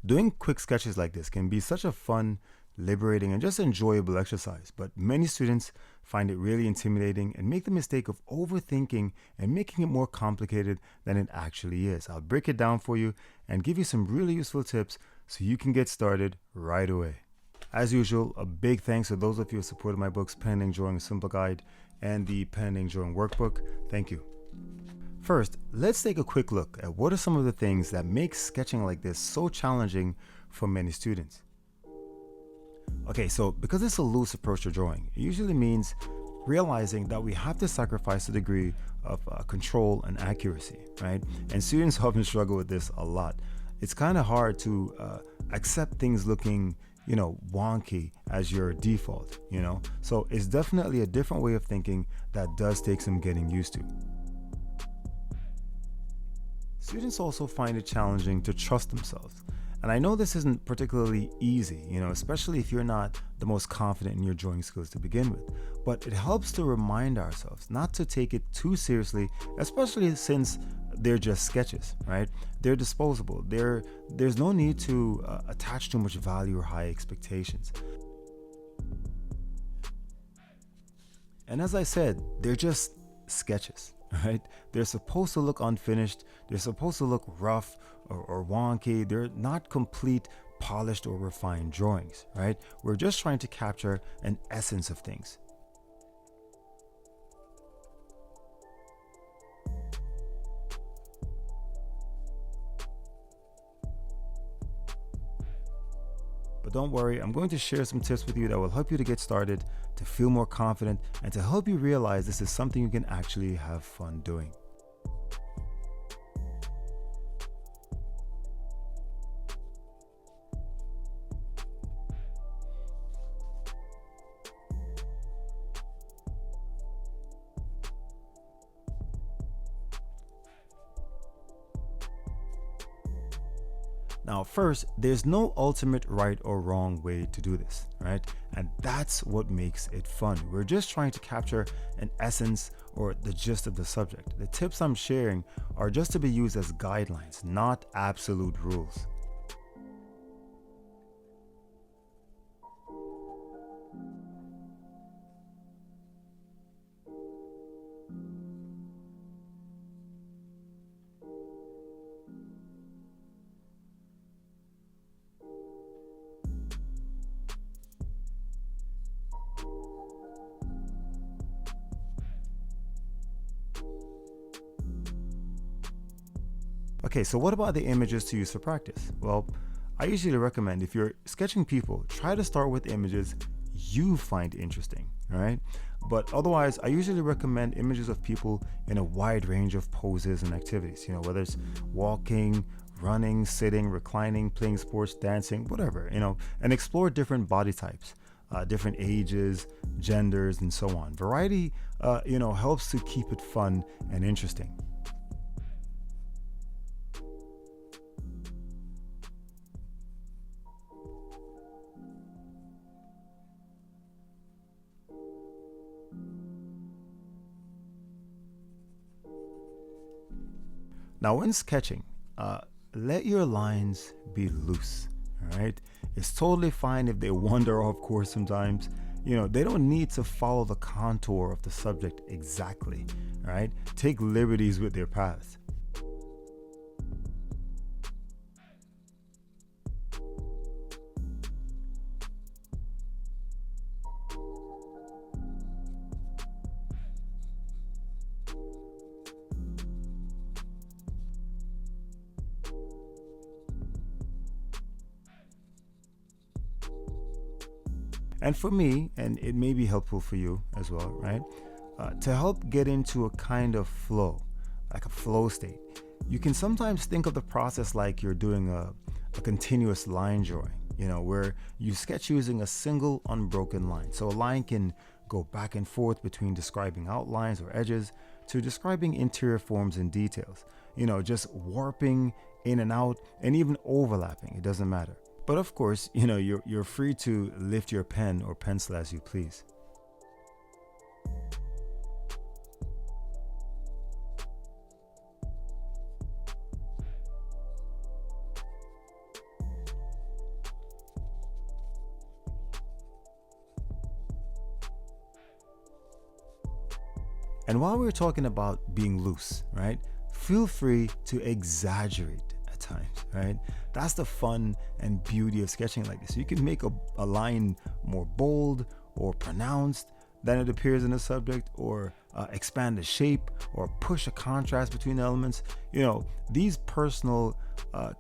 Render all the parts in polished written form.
Doing quick sketches like this can be such a fun, liberating, and just enjoyable exercise, but many students find it really intimidating and make the mistake of overthinking and making it more complicated than it actually is. I'll break it down for you and give you some really useful tips so you can get started right away. As usual, a big thanks to those of you who supported my books, Pen and Drawing: A Simple Guide and the Pen and Drawing Workbook. Thank you. First, let's take a quick look at what are some of the things that make sketching like this so challenging for many students. Okay, so because it's a loose approach to drawing, it usually means realizing that we have to sacrifice a degree of control and accuracy, right? And students often struggle with this a lot. It's kind of hard to accept things looking, wonky as your default, So it's definitely a different way of thinking that does take some getting used to. Students also find it challenging to trust themselves. And I know this isn't particularly easy, especially if you're not the most confident in your drawing skills to begin with. But it helps to remind ourselves not to take it too seriously, especially since they're just sketches, right? They're disposable. There's no need to attach too much value or high expectations. And as I said, they're just sketches. Right? They're supposed to look unfinished. They're supposed to look rough or wonky. They're not complete, polished, or refined drawings, right? We're just trying to capture an essence of things. But don't worry, I'm going to share some tips with you that will help you to get started, to feel more confident, and to help you realize this is something you can actually have fun doing. Now, first, there's no ultimate right or wrong way to do this, right? And that's what makes it fun. We're just trying to capture an essence or the gist of the subject. The tips I'm sharing are just to be used as guidelines, not absolute rules. Okay, so what about the images to use for practice? Well, I usually recommend if you're sketching people, try to start with images you find interesting, all right? But otherwise, I usually recommend images of people in a wide range of poses and activities, whether it's walking, running, sitting, reclining, playing sports, dancing, whatever, and explore different body types, different ages, genders, and so on. Variety, helps to keep it fun and interesting. Now, when sketching, let your lines be loose, all right? It's totally fine if they wander off course sometimes. They don't need to follow the contour of the subject exactly, all right? Take liberties with their paths. And for me, and it may be helpful for you as well, right? To help get into a kind of flow, like a flow state, you can sometimes think of the process like you're doing a continuous line drawing, where you sketch using a single unbroken line. So a line can go back and forth between describing outlines or edges to describing interior forms and details, just warping in and out and even overlapping. It doesn't matter. But of course, you're free to lift your pen or pencil as you please. And while we're talking about being loose, right, feel free to exaggerate at times, right? That's the fun and beauty of sketching like this. You can make a line more bold or pronounced than it appears in the subject, or expand the shape, or push a contrast between elements. These personal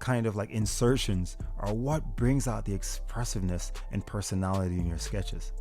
kind of like insertions are what brings out the expressiveness and personality in your sketches.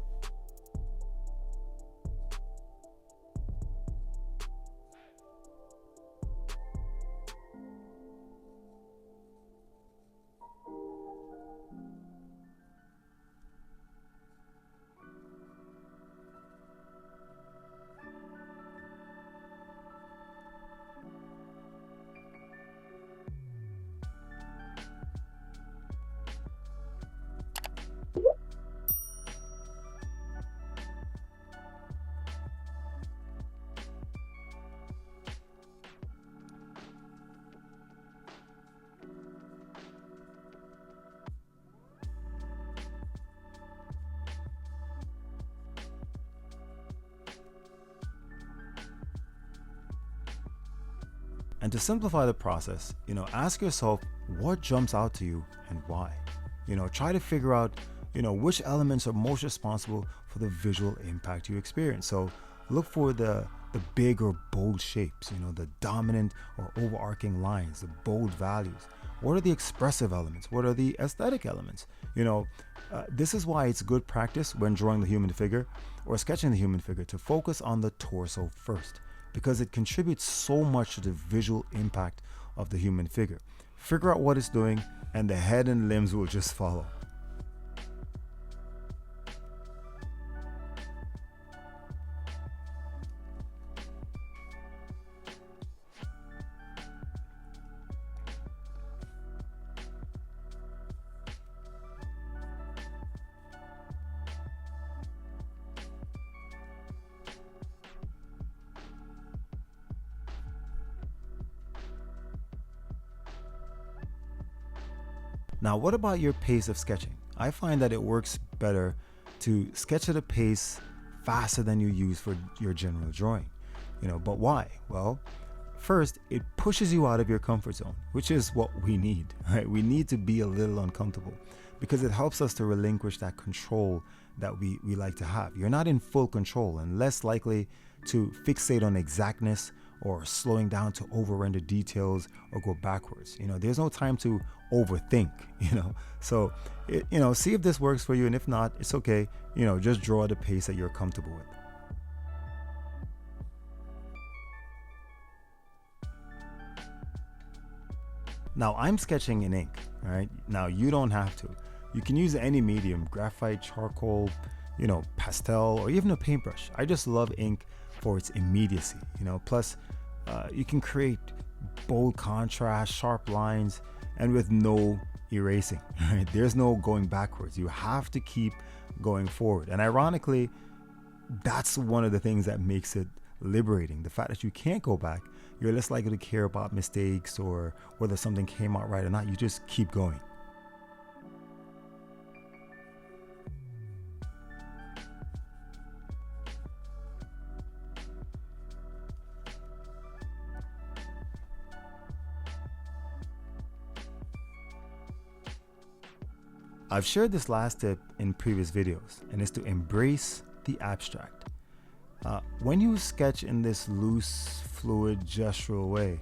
And to simplify the process, ask yourself what jumps out to you and why. Try to figure out, which elements are most responsible for the visual impact you experience. So look for the big or bold shapes, the dominant or overarching lines, the bold values. What are the expressive elements? What are the aesthetic elements? This is why it's good practice when drawing the human figure or sketching the human figure to focus on the torso first, because it contributes so much to the visual impact of the human figure. Figure out what it's doing, and the head and limbs will just follow. Now, what about your pace of sketching? I find that it works better to sketch at a pace faster than you use for your general drawing. But why? Well, first, it pushes you out of your comfort zone, which is what we need, right? We need to be a little uncomfortable because it helps us to relinquish that control that we like to have. You're not in full control and less likely to fixate on exactness or slowing down to over-render details or go backwards. There's no time to overthink, So, see if this works for you, and if not, it's okay. Just draw at a pace that you're comfortable with. Now, I'm sketching in ink, right? Now, you don't have to. You can use any medium, graphite, charcoal, pastel, or even a paintbrush. I just love ink for its immediacy, plus you can create bold contrast, sharp lines, and with no erasing, right? There's no going backwards. You have to keep going forward. And ironically, that's one of the things that makes it liberating. The fact that you can't go back, you're less likely to care about mistakes or whether something came out right or not. You just keep going. I've shared this last tip in previous videos, and it's to embrace the abstract. When you sketch in this loose, fluid, gestural way,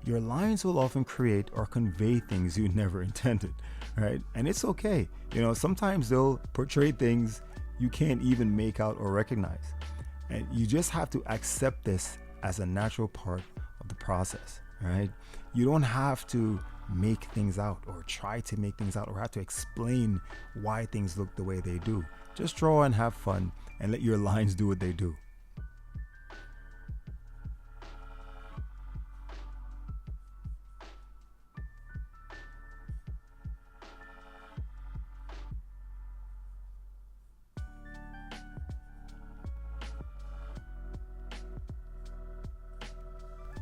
your lines will often create or convey things you never intended, right? And it's okay. Sometimes they'll portray things you can't even make out or recognize. And you just have to accept this as a natural part of the process, right? You don't have to make things out or try to make things out or have to explain why things look the way they do. Just draw and have fun and let your lines do what they do.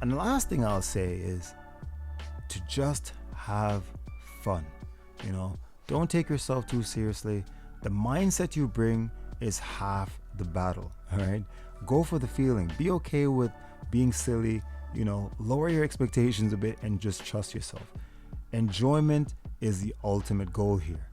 And the last thing I'll say is to just have fun. Don't take yourself too seriously. The mindset you bring is half the battle, all right? Go for the feeling. Be okay with being silly. Lower your expectations a bit and just trust yourself. Enjoyment is the ultimate goal here.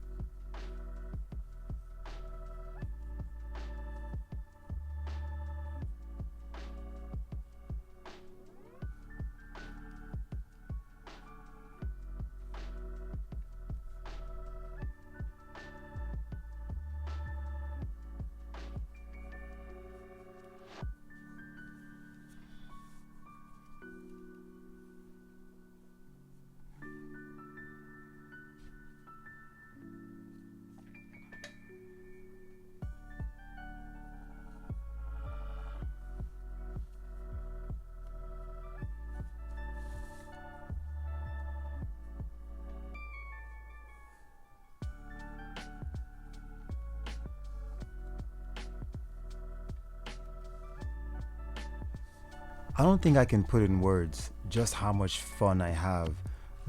I don't think I can put in words just how much fun I have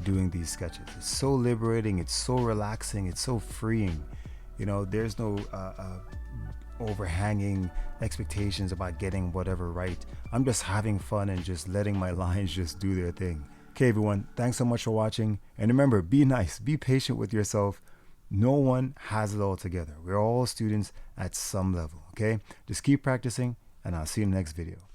doing these sketches. It's so liberating, it's so relaxing, it's so freeing. There's no overhanging expectations about getting whatever right. I'm just having fun and just letting my lines just do their thing. Okay, everyone, thanks so much for watching. And remember, be nice, be patient with yourself. No one has it all together. We're all students at some level, okay? Just keep practicing, and I'll see you in the next video.